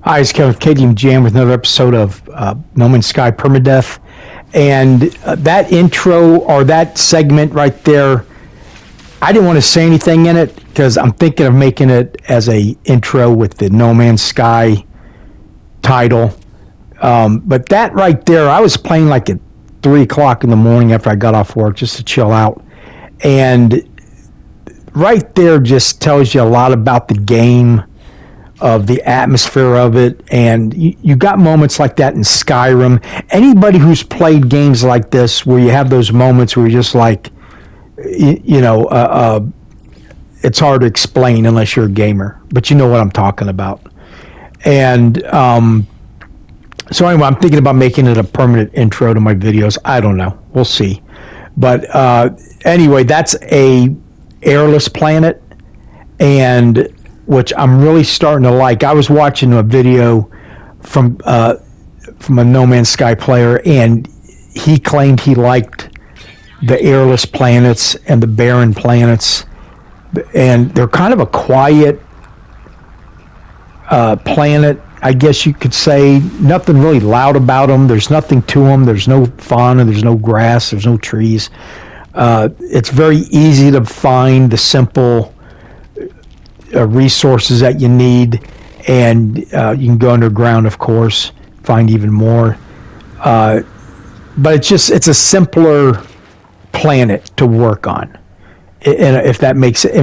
Hi, it's Kevin with KGM Jam with another episode of No Man's Sky Permadeath. And that intro or that segment right there, I didn't want to say anything in it because I'm thinking of making it as a intro with the No Man's Sky title. But that right there, I was playing like at 3 o'clock in the morning after I got off work just to chill out. And right there just tells you a lot about the game, of the atmosphere of it, and you got moments like that in Skyrim. Anybody who's played games like this where you have those moments where you're just like, it's hard to explain unless you're a gamer, but you know what I'm talking about. And so anyway, I'm thinking about making it a permanent intro to my videos. I don't know. We'll see. But anyway, that's a airless planet, and which I'm really starting to like. I was watching a video from a No Man's Sky player, and he claimed he liked the airless planets and the barren planets, and they're kind of a quiet planet, I guess you could say. Nothing really loud about them. There's nothing to them. There's no fauna. There's no grass. There's no trees. It's very easy to find the simple resources that you need, and you can go underground, of course, find even more. But it's a simpler planet to work on, and if that makes it.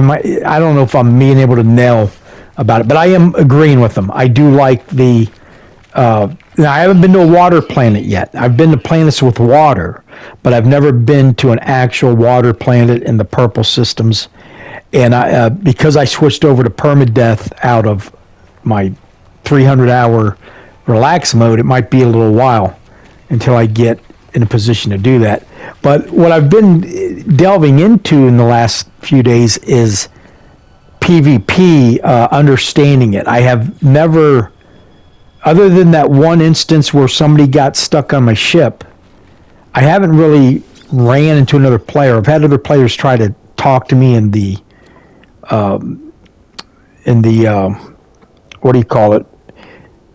I don't know if I'm being able to nail about it, but I am agreeing with them. I do like the. Now I haven't been to a water planet yet. I've been to planets with water, but I've never been to an actual water planet in the purple systems. And because I switched over to Permadeath out of my 300-hour relax mode, it might be a little while until I get in a position to do that. But what I've been delving into in the last few days is PvP, understanding it. I have never, other than that one instance where somebody got stuck on my ship, I haven't really ran into another player. I've had other players try to talk to me in the what do you call it?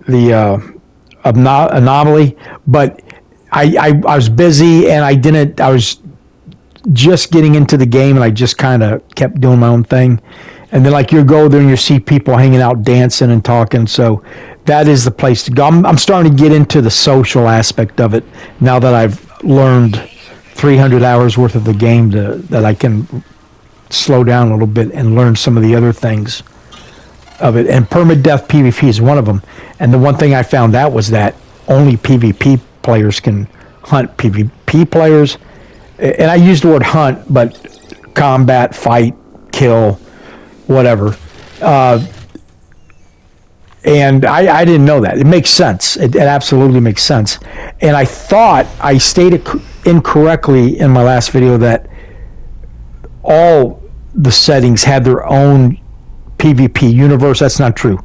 The anomaly. But I was busy, and I was just getting into the game, and I just kind of kept doing my own thing. And then, like, you go there and you see people hanging out, dancing and talking. So that is the place to go. I'm starting to get into the social aspect of it now that I've learned 300 hours worth of the game that I can slow down a little bit and learn some of the other things of it. And permadeath PvP is one of them. And the one thing I found out was that only PvP players can hunt PvP players. And I use the word hunt, but combat, fight, kill, whatever. And I didn't know that. It makes sense. It absolutely makes sense. And I thought I stated incorrectly in my last video that all the settings had their own PvP universe. That's not true.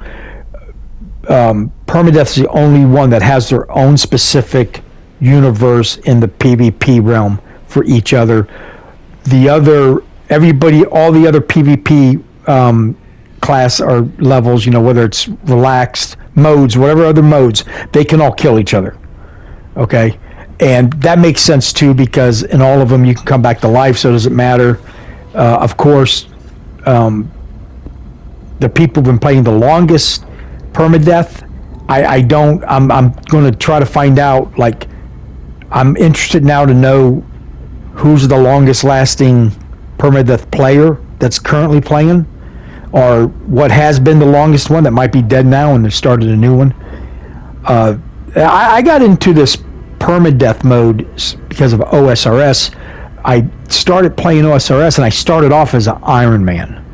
Permadeath is the only one that has their own specific universe in the PvP realm for each other. Everybody, all the other PvP class or levels, whether it's relaxed modes, whatever other modes, they can all kill each other. Okay? And that makes sense too, because in all of them you can come back to life, so it doesn't matter. Of course, the people who've been playing the longest permadeath, I'm going to try to find out, like, I'm interested now to know who's the longest lasting permadeath player that's currently playing, or what has been the longest one that might be dead now and they've started a new one. I got into this permadeath mode because of OSRS. I started playing OSRS, and I started off as an Iron Man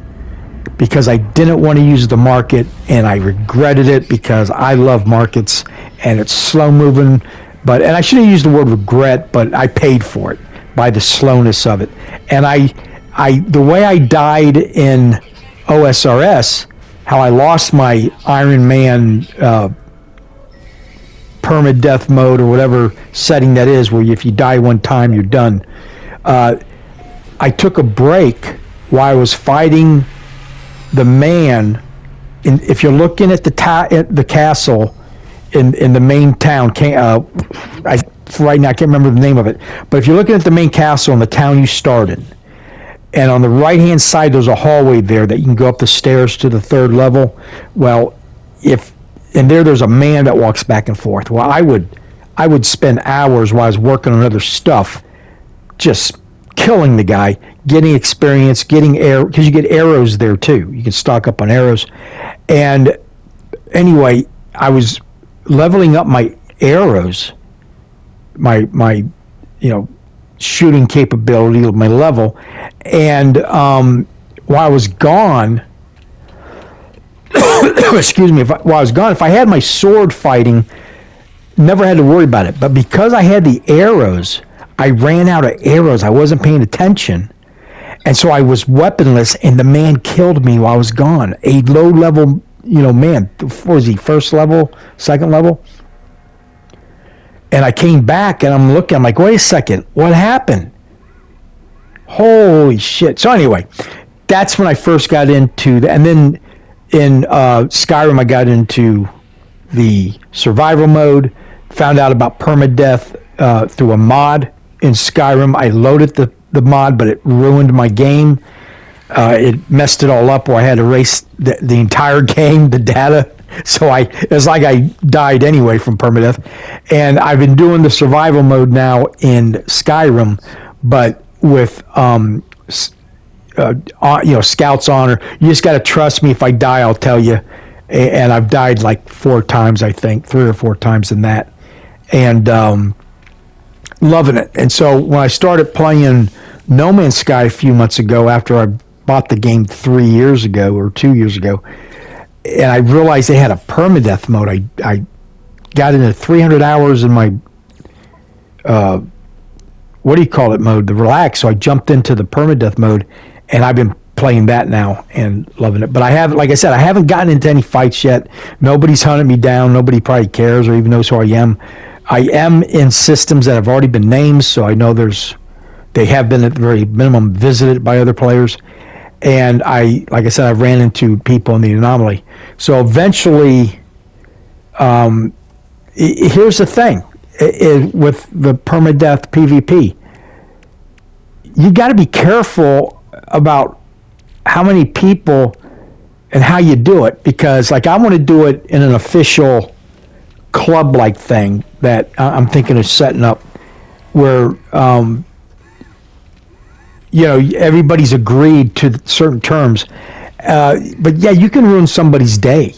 because I didn't want to use the market, and I regretted it because I love markets and it's slow moving. And I shouldn't use the word regret, but I paid for it by the slowness of it. And the way I died in OSRS, how I lost my Iron Man permadeath mode or whatever setting that is, where if you die one time you're done. I took a break while I was fighting the man if you're looking at at the castle in the main town, right now I can't remember the name of it, but if you're looking at the main castle in the town you started, and on the right-hand side there's a hallway there that you can go up the stairs to the third level. Well, there's a man that walks back and forth. Well, I would spend hours while I was working on other stuff, just killing the guy, getting experience, getting air, because you get arrows there too. You can stock up on arrows. And anyway, I was leveling up my arrows, my shooting capability, my level. And while I was gone, excuse me, while I was gone, if I had my sword fighting, never had to worry about it. But because I had the arrows, I ran out of arrows. I wasn't paying attention. And so I was weaponless, and the man killed me while I was gone. A low-level, man. What was he, first level, second level? And I came back, and I'm like, wait a second, what happened? Holy shit. So anyway, that's when I first got into that. And then in Skyrim, I got into the survival mode, found out about permadeath through a mod in Skyrim. I loaded the mod, but it ruined my game. It messed it all up where I had to erase the entire game, the data. So it's like I died anyway from permadeath. And I've been doing the survival mode now in Skyrim, but with Scout's Honor. You just got to trust me. If I die, I'll tell you. And I've died like 4 times, I think, 3 or 4 times in that. And loving it. And so when I started playing No Man's Sky a few months ago, after I bought the game 3 years ago or 2 years ago, and I realized they had a permadeath mode, I got into 300 hours in my what do you call it mode, the relax. So I jumped into the permadeath mode, and I've been playing that now and loving it. But I haven't, like I said, I haven't gotten into any fights yet. Nobody's hunted me down. Nobody probably cares or even knows who I am. I am in systems that have already been named, so I know they have been at the very minimum visited by other players. And like I said, I ran into people in the anomaly. So eventually, here's the thing. With the permadeath PvP, you got to be careful about how many people and how you do it, because like I want to do it in an official club-like thing that I'm thinking of setting up where everybody's agreed to certain terms, but yeah, you can ruin somebody's day.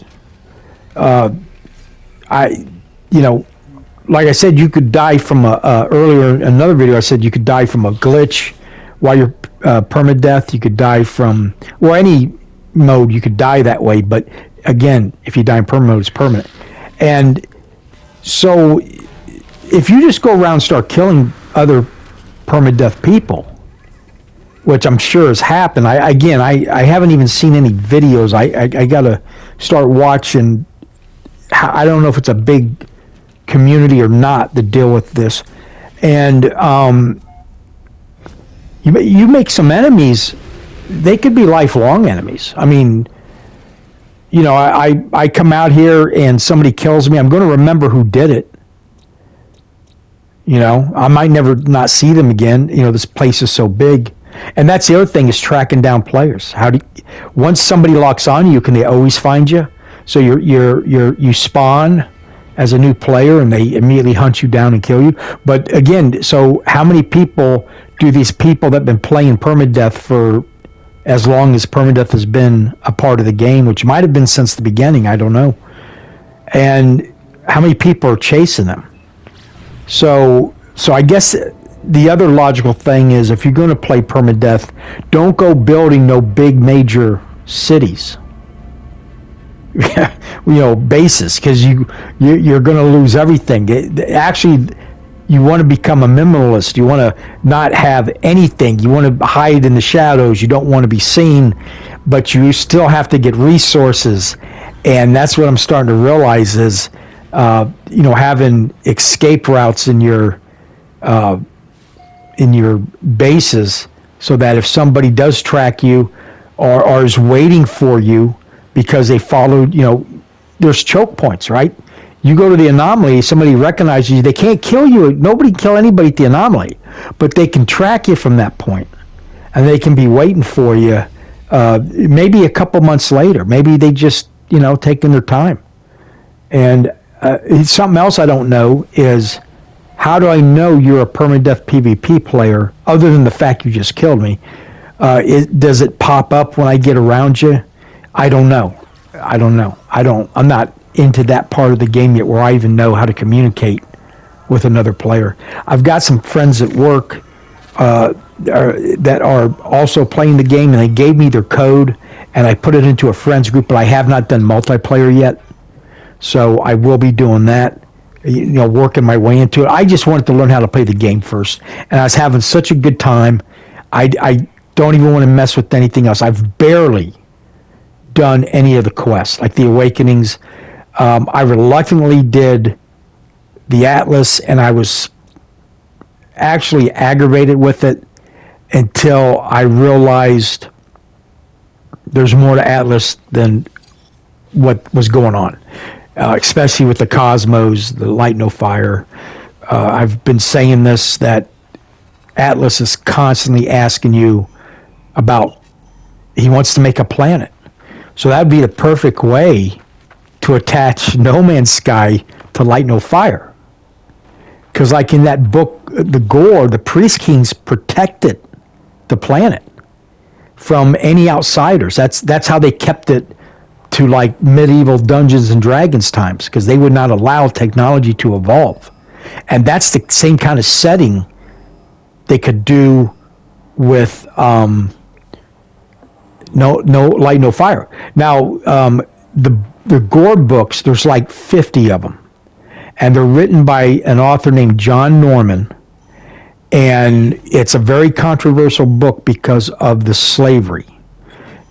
Like I said, you could die from earlier in another video I said you could die from a glitch while you're permadeath. You could die from, or any mode you could die that way, but again, if you die in perma mode, it's permanent. And so if you just go around and start killing other permadeath people, which I'm sure has happened, I haven't even seen any videos. I gotta start watching. I don't know if it's a big community or not to deal with this. And you make some enemies, they could be lifelong enemies. I mean, I come out here and somebody kills me, I'm going to remember who did it. I might never not see them again. This place is so big. And that's the other thing, is tracking down players. Once somebody locks on you, can they always find you? So you spawn as a new player and they immediately hunt you down and kill you. But again, so how many people do these people that have been playing permadeath for as long as permadeath has been a part of the game, which might have been since the beginning, I don't know, and how many people are chasing them? So I guess the other logical thing is, if you're going to play permadeath, don't go building no big major cities. Bases, because you're going to lose everything. Actually, you want to become a minimalist. You want to not have anything. You want to hide in the shadows. You don't want to be seen, but you still have to get resources. And that's what I'm starting to realize is, having escape routes in your bases, so that if somebody does track you or is waiting for you, because they followed, there's choke points, right? You go to the anomaly, somebody recognizes you, they can't kill you. Nobody can kill anybody at the anomaly, but they can track you from that point, and they can be waiting for you maybe a couple months later. Maybe they just, taking their time. And something else I don't know is, how do I know you're a permadeath PvP player other than the fact you just killed me? Does it pop up when I get around you? I don't know. I'm not into that part of the game yet where I even know how to communicate with another player. I've got some friends at work that are also playing the game, and they gave me their code, and I put it into a friends group, but I have not done multiplayer yet. So I will be doing that, working my way into it. I just wanted to learn how to play the game first, and I was having such a good time. I don't even want to mess with anything else. I've barely done any of the quests, like the Awakenings. I reluctantly did the Atlas, and I was actually aggravated with it until I realized there's more to Atlas than what was going on, especially with the Cosmos, the Light No Fire. I've been saying this, that Atlas is constantly asking you about, he wants to make a planet. So that would be the perfect way to attach No Man's Sky to Light No Fire. Because like in that book, the Gore, the Priest Kings protected the planet from any outsiders. That's how they kept it to like medieval Dungeons and Dragons times, because they would not allow technology to evolve. And that's the same kind of setting they could do with no Light, No Fire. Now, the Gore books, there's like 50 of them, and they're written by an author named John Norman, and it's a very controversial book because of the slavery.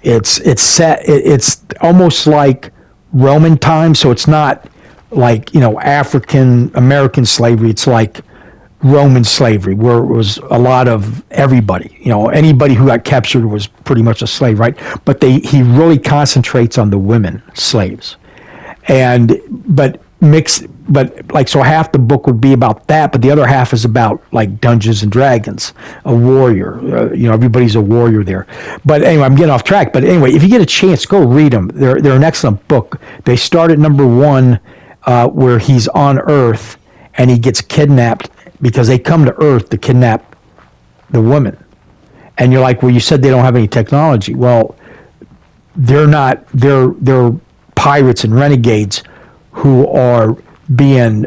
It's almost like Roman times, so it's not like African American slavery. It's like Roman slavery, where it was a lot of everybody. Anybody who got captured was pretty much a slave, right? But he really concentrates on the women slaves, so half the book would be about that, but the other half is about like Dungeons and Dragons, a warrior. Everybody's a warrior there. But anyway, I'm getting off track. But anyway, if you get a chance, go read them. They're an excellent book. They start at number 1, where he's on Earth and he gets kidnapped, because they come to Earth to kidnap the woman. And you're like, well, you said they don't have any technology. Well, they're not. They're pirates and renegades who are being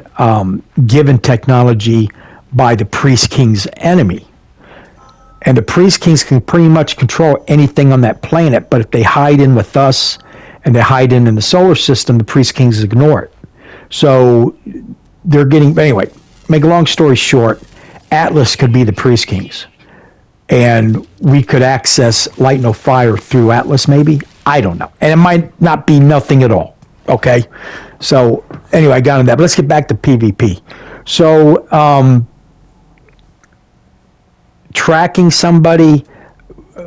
given technology by the Priest King's enemy. And the Priest Kings can pretty much control anything on that planet, but if they hide in with us and they hide in the solar system, the Priest Kings ignore it. So they're getting, anyway, make a long story short, Atlas could be the Priest Kings. And we could access Light No Fire through Atlas, maybe. I don't know. And it might not be nothing at all. Okay? So, anyway, I got into that. But let's get back to PvP. So, tracking somebody,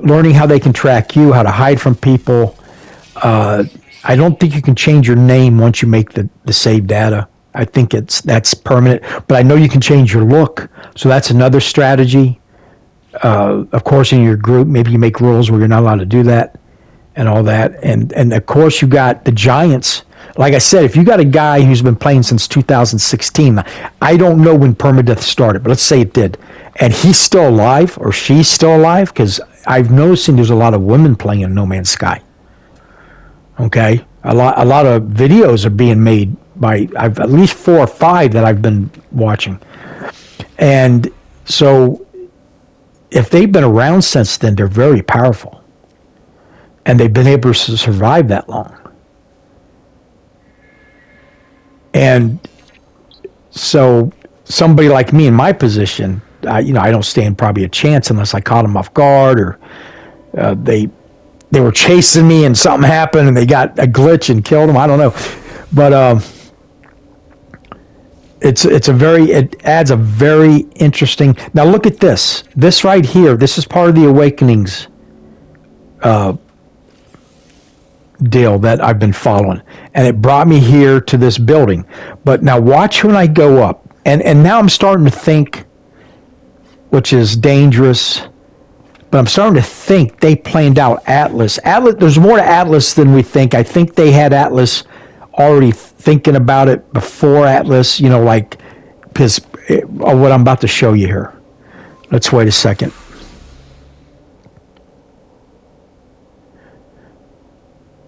learning how they can track you, how to hide from people. I don't think you can change your name once you make the save data. I think that's permanent. But I know you can change your look. So that's another strategy. Of course, in your group, maybe you make rules where you're not allowed to do that and all that. And of course, you got the giants. Like I said, if you got a guy who's been playing since 2016, I don't know when Permadeath started, but let's say it did, and he's still alive or she's still alive, because I've noticed there's a lot of women playing in No Man's Sky. Okay, a lot of videos are being made by I've at least 4 or 5 that I've been watching, and so if they've been around since then, they're very powerful, and they've been able to survive that long. And so somebody like me in my position, I don't stand probably a chance unless I caught them off guard, or they were chasing me and something happened and they got a glitch and killed them. I don't know, but it adds a very interesting. Now look at this. This right here. This is part of the Awakenings deal that I've been following, and it brought me here to this building. But now watch when I go up, and now I'm starting to think, which is dangerous, but I'm starting to think they planned out Atlas. Atlas, there's more to Atlas than we think. I think they had Atlas already thinking about it before Atlas, like, because what I'm about to show you here. Let's wait a second.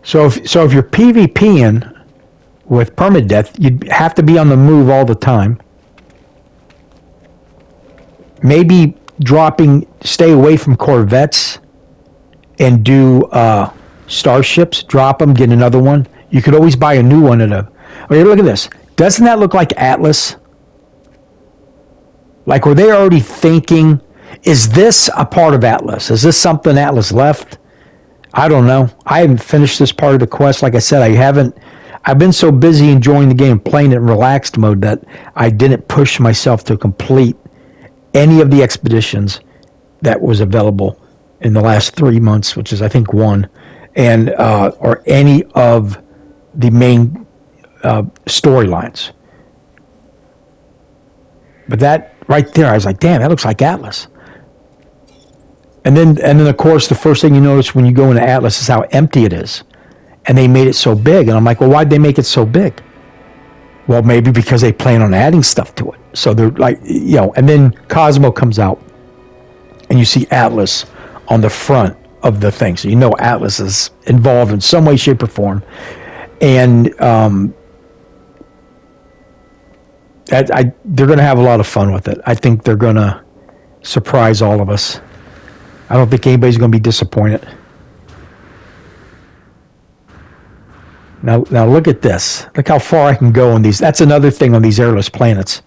So if you're PvPing with Permadeath, you'd have to be on the move all the time. Maybe stay away from Corvettes and do starships. Drop them, get another one. You could always buy a new one look at this. Doesn't that look like Atlas? Like, were they already thinking, is this a part of Atlas? Is this something Atlas left? I don't know. I haven't finished this part of the quest. Like I said, I've been so busy enjoying the game, playing it in relaxed mode, that I didn't push myself to complete any of the expeditions that was available in the last 3 months, which is, I think, one, and or any of the main storylines. But that right there, I was like, damn, that looks like Atlas. And then of course, the first thing you notice when you go into Atlas is how empty it is. And they made it so big. And I'm like, well, why'd they make it so big? Well, maybe because they plan on adding stuff to it. So they're like, and then Cosmo comes out and you see Atlas on the front of the thing. So Atlas is involved in some way, shape, or form. And they're going to have a lot of fun with it. I think they're going to surprise all of us. I don't think anybody's going to be disappointed. Now look at this. Look how far I can go on these. That's another thing on these airless planets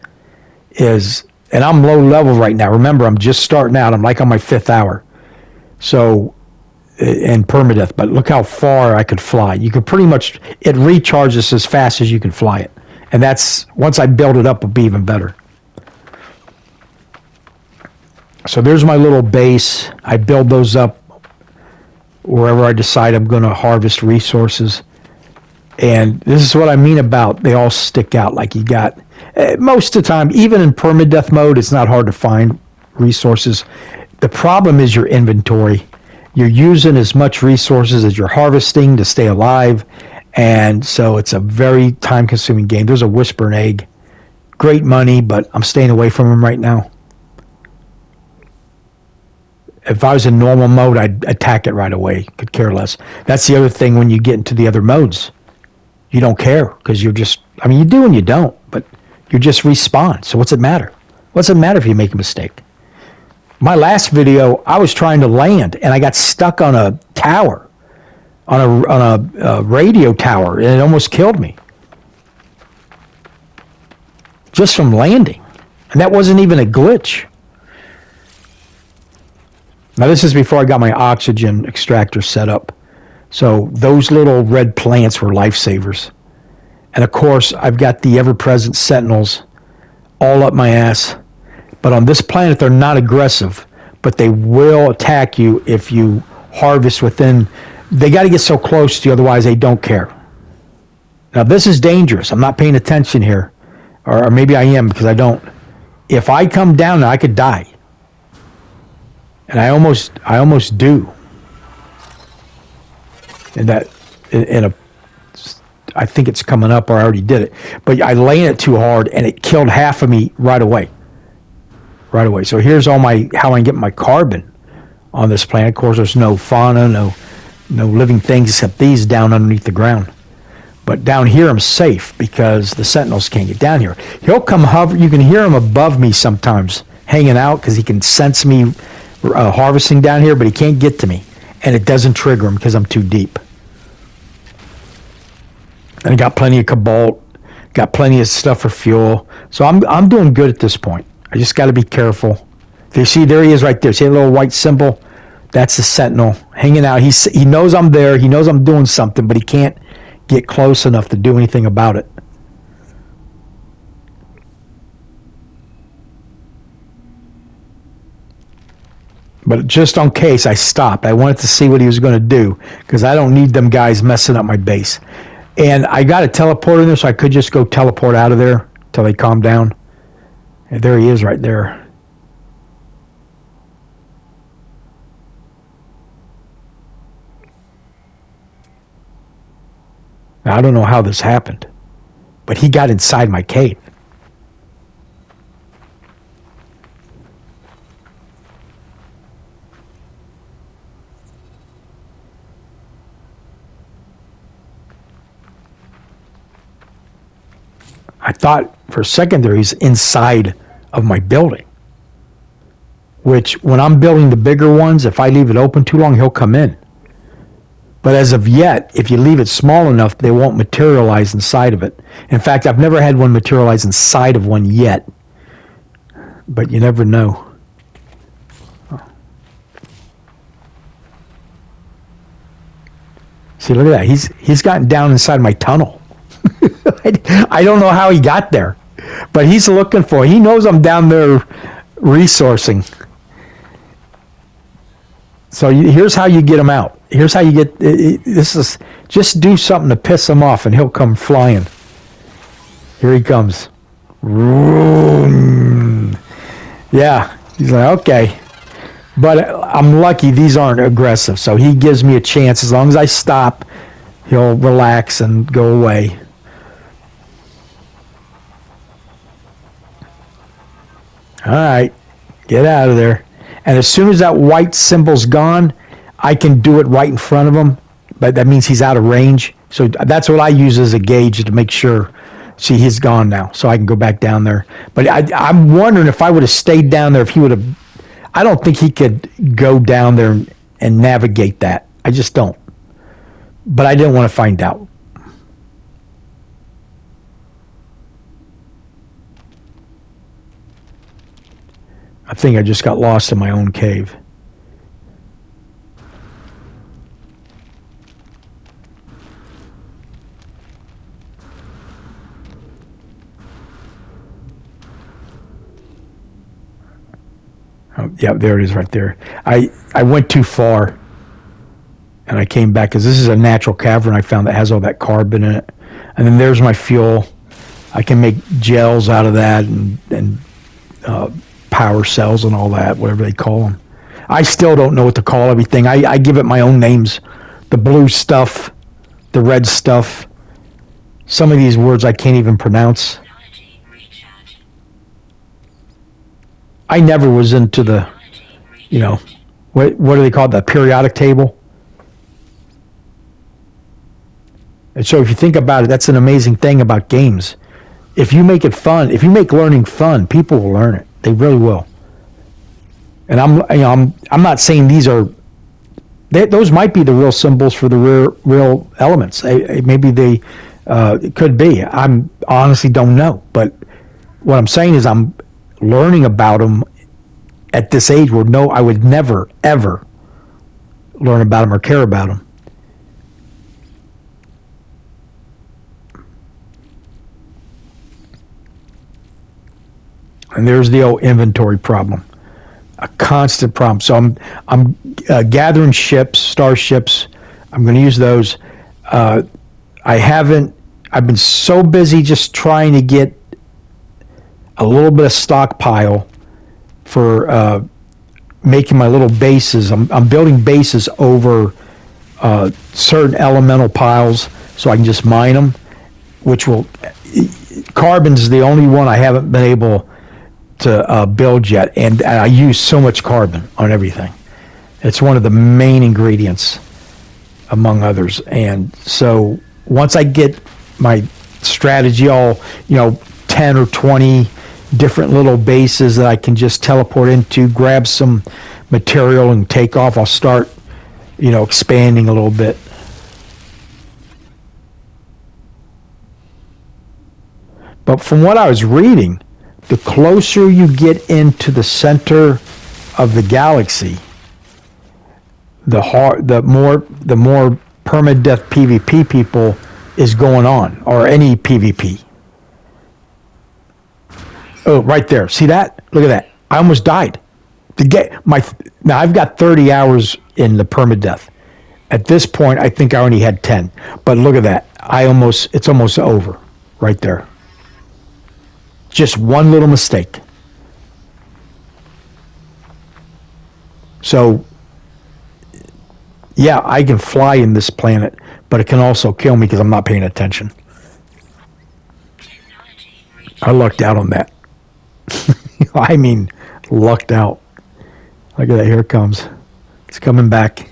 and I'm low level right now. Remember, I'm just starting out. I'm like on my 5th hour. So, in Permadeath, but look how far I could fly. You can pretty much, it recharges as fast as you can fly it. And that's, once I build it up, it'll be even better. So there's my little base. I build those up wherever I decide I'm going to harvest resources. And this is what I mean about they all stick out. Like, you got, most of the time, even in Permadeath mode, it's not hard to find resources. The problem is your inventory. You're using as much resources as you're harvesting to stay alive. And so it's a very time-consuming game. There's a Whispering Egg. Great money, but I'm staying away from them right now. If I was in normal mode, I'd attack it right away. Could care less. That's the other thing when you get into the other modes. You don't care because you're just, you do and you don't, but you just respawn. So what's it matter? What's it matter if you make a mistake? My last video, I was trying to land and I got stuck on a tower, on a radio tower, and it almost killed me. Just from landing. And that wasn't even a glitch. Now, this is before I got my oxygen extractor set up. So those little red plants were lifesavers. And of course, I've got the ever-present Sentinels all up my ass. But on this planet, they're not aggressive. But they will attack you if you harvest within. They got to get so close to you, otherwise they don't care. Now, this is dangerous. I'm not paying attention here. Or maybe I am because I don't. If I come down, I could die. And I almost do. And that, I think it's coming up, or I already did it. But I landed too hard, and it killed half of me right away. Right away. So here's how I get my carbon on this planet. Of course, there's no fauna, no living things except these down underneath the ground. But down here, I'm safe because the Sentinels can't get down here. He'll come hover. You can hear him above me sometimes, hanging out because he can sense me harvesting down here, but he can't get to me, and it doesn't trigger him because I'm too deep. And I got plenty of cobalt, got plenty of stuff for fuel, so I'm doing good at this point. I just got to be careful. You see, there he is right there. See a little white symbol? That's the Sentinel hanging out. He knows I'm there. He knows I'm doing something, but he can't get close enough to do anything about it. But just in case, I stopped. I wanted to see what he was going to do because I don't need them guys messing up my base. And I got a teleporter in there, so I could just go teleport out of there till they calm down. And there he is right there. Now, I don't know how this happened, but he got inside my cave. I thought for a second there he's inside of my building. Which, when I'm building the bigger ones, if I leave it open too long, he'll come in. But as of yet, if you leave it small enough, they won't materialize inside of it. In fact, I've never had one materialize inside of one yet. But you never know. See, look at that. He's gotten down inside my tunnel. I don't know how he got there, but he's looking for it. He knows I'm down there resourcing. So here's how you get him out. Here's how you get this is just do something to piss him off and he'll come flying. Here he comes. Yeah, he's like, okay. But I'm lucky these aren't aggressive, so he gives me a chance. As long as I stop, he'll relax and go away. All right, get out of there. And as soon as that white symbol's gone, I can do it right in front of him, but that means he's out of range. So that's what I use as a gauge to make sure. See, he's gone now, so I can go back down there. But I'm wondering if I would have stayed down there, if he would have... I don't think he could go down there and navigate that. I just don't. But I didn't want to find out. I think I just got lost in my own cave. Oh, yeah, there it is right there. I went too far, and I came back because this is a natural cavern I found that has all that carbon in it. And then there's my fuel. I can make gels out of that and power cells and all that, whatever they call them. I still don't know what to call everything. I give it my own names. The blue stuff, the red stuff. Some of these words I can't even pronounce. I never was into the, what do they call it, the periodic table? And so if you think about it, that's an amazing thing about games. If you make it fun, if you make learning fun, people will learn it. They really will. And I'm not saying those might be the real symbols for the real elements. Maybe they it could be. I honestly don't know. But what I'm saying is I'm learning about them at this age where I would never, ever learn about them or care about them. And there's the old inventory problem, a constant problem. So I'm gathering ships, starships. I'm going to use those. I've been so busy just trying to get a little bit of stockpile for making my little bases. I'm building bases over certain elemental piles so I can just mine them, which will... Carbon's the only one I haven't been able to build yet, and I use so much carbon on everything. It's one of the main ingredients, among others. And so once I get my strategy all, 10 or 20 different little bases that I can just teleport into, grab some material and take off, I'll start, expanding a little bit. But from what I was reading, the closer you get into the center of the galaxy, the more permadeath PvP people is going on, or any PvP. Oh, right there. See that? Look at that. I almost died. to get my now I've got 30 hours in the permadeath. At this point, I think I only had 10. But look at that. It's almost over right there. Just one little mistake. So, yeah, I can fly in this planet, but it can also kill me because I'm not paying attention. I lucked out on that. I mean, lucked out. Look at that. Here it comes. It's coming back.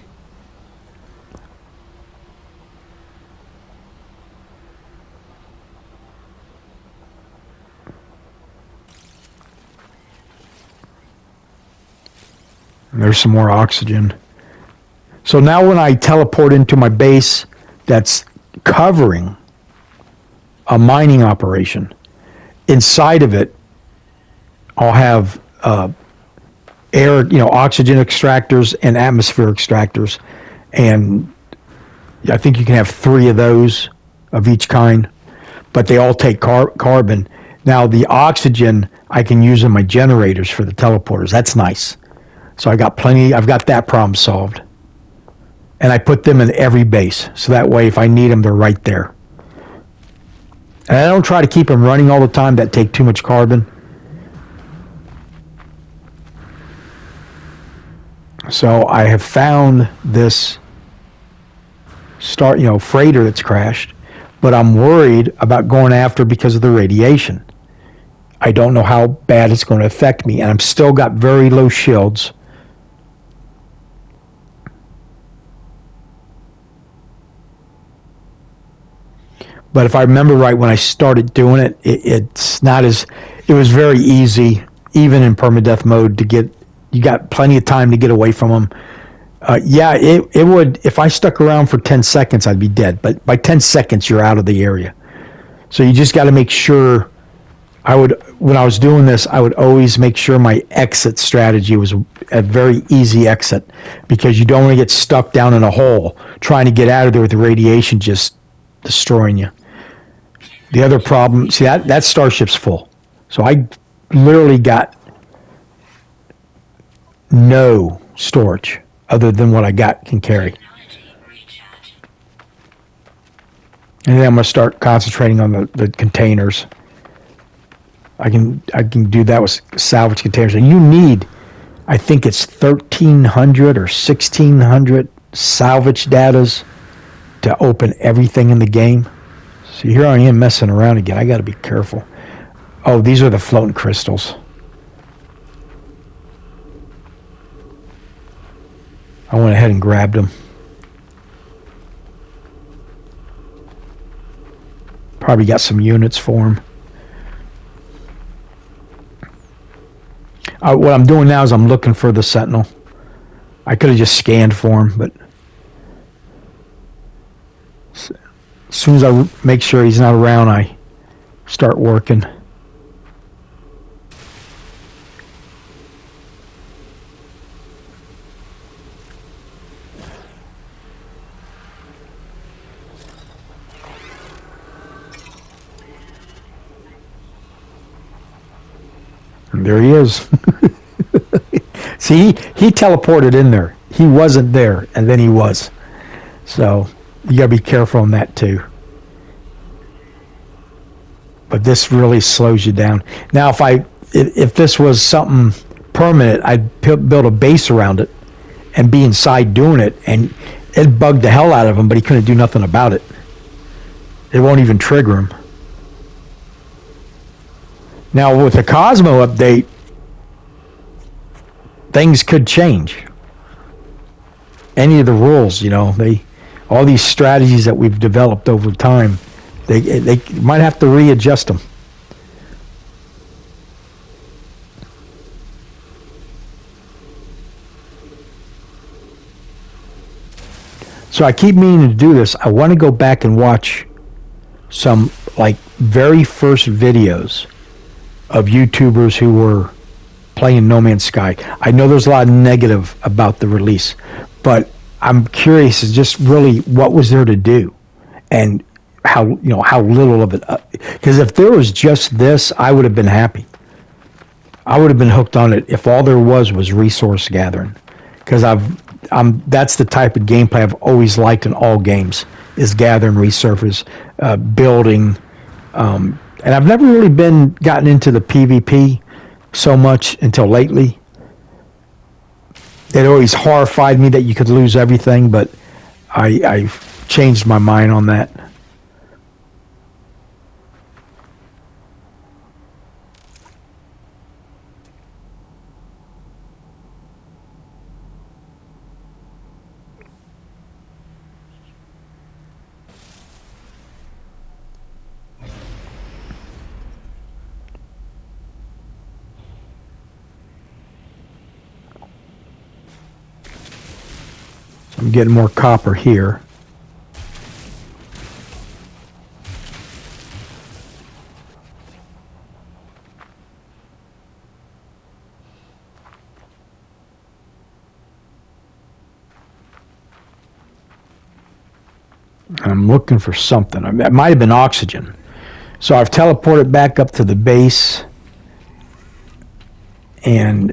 And there's some more oxygen. So now when I teleport into my base that's covering a mining operation, inside of it, I'll have air, oxygen extractors and atmosphere extractors. And I think you can have 3 of those of each kind, but they all take carbon. Now the oxygen I can use in my generators for the teleporters. That's nice. So I've got that problem solved. And I put them in every base. So that way, if I need them, they're right there. And I don't try to keep them running all the time. That take too much carbon. So I have found this freighter that's crashed. But I'm worried about going after because of the radiation. I don't know how bad it's going to affect me. And I'm still got very low shields. But if I remember right, when I started doing it, it was very easy, even in permadeath mode, you got plenty of time to get away from them. It would, if I stuck around for 10 seconds, I'd be dead. But by 10 seconds, you're out of the area. So you just got to make sure, when I was doing this, I would always make sure my exit strategy was a very easy exit, because you don't want to get stuck down in a hole trying to get out of there with the radiation just destroying you. The other problem, see, that starship's full. So I literally got no storage other than what I can carry. And then I'm going to start concentrating on the containers. I can do that with salvage containers. And you need, I think it's 1,300 or 1,600 salvage datas to open everything in the game. So here I am messing around again. I got to be careful. Oh, these are the floating crystals. I went ahead and grabbed them. Probably got some units for them. What I'm doing now is I'm looking for the Sentinel. I could have just scanned for him, but as soon as I make sure he's not around, I start working. And there he is. See, he teleported in there. He wasn't there, and then he was. So you gotta be careful on that too. But this really slows you down. Now, if this was something permanent, I'd build a base around it and be inside doing it, and it bugged the hell out of him, but he couldn't do nothing about it. It won't even trigger him. Now, with the Cosmo update, things could change. Any of the rules, all these strategies that we've developed over time, they might have to readjust them. So I keep meaning to do this. I want to go back and watch some very first videos of YouTubers who were playing No Man's Sky. I know there's a lot of negative about the release, but I'm curious as just really what was there to do, and how little of it. Because if there was just this, I would have been happy. I would have been hooked on it if all there was resource gathering, because that's the type of gameplay I've always liked in all games, is gathering resources, building, and I've never really gotten into the PvP so much until lately. It always horrified me that you could lose everything, but I've changed my mind on that. I'm getting more copper here. I'm looking for something. It might have been oxygen. So I've teleported back up to the base. And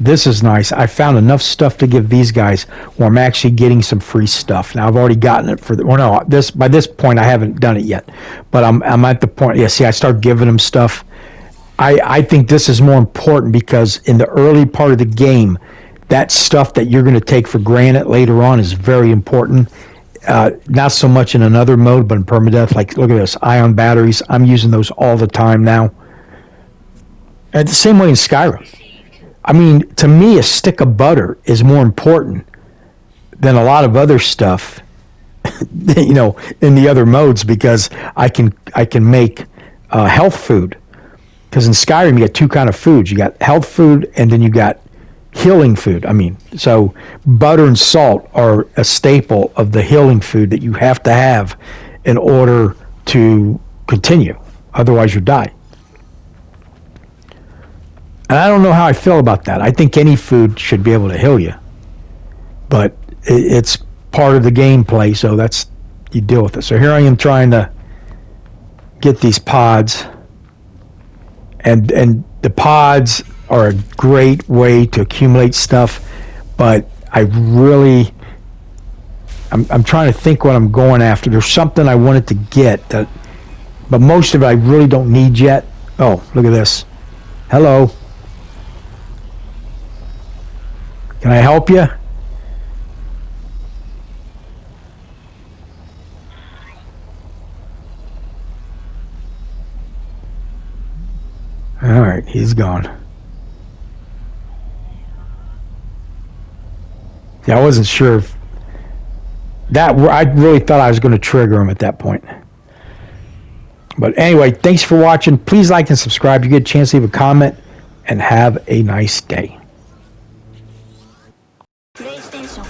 this is nice. I found enough stuff to give these guys where I'm actually getting some free stuff. Now I've already gotten it by this point I haven't done it yet. But I'm at the point, yeah, see, I start giving them stuff. I think this is more important because in the early part of the game, that stuff that you're going to take for granted later on is very important. Not so much in another mode, but in Permadeath. Like, look at this, ion batteries. I'm using those all the time now. And the same way in Skyrim. I mean, to me, a stick of butter is more important than a lot of other stuff, you know, in the other modes, because I can make health food. Because in Skyrim, you got two kind of foods. You got health food, and then you got healing food. I mean, so butter and salt are a staple of the healing food that you have to have in order to continue. Otherwise, you die. And I don't know how I feel about that. I think any food should be able to heal you. But it's part of the gameplay, so you deal with it. So here I am trying to get these pods. And the pods are a great way to accumulate stuff, but I'm trying to think what I'm going after. There's something I wanted to get, but most of it I really don't need yet. Oh, look at this. Hello. Can I help you? All right, he's gone. Yeah, I wasn't sure if I really thought I was going to trigger him at that point. But anyway, thanks for watching. Please like and subscribe. You get a chance to leave a comment, and have a nice day. PlayStation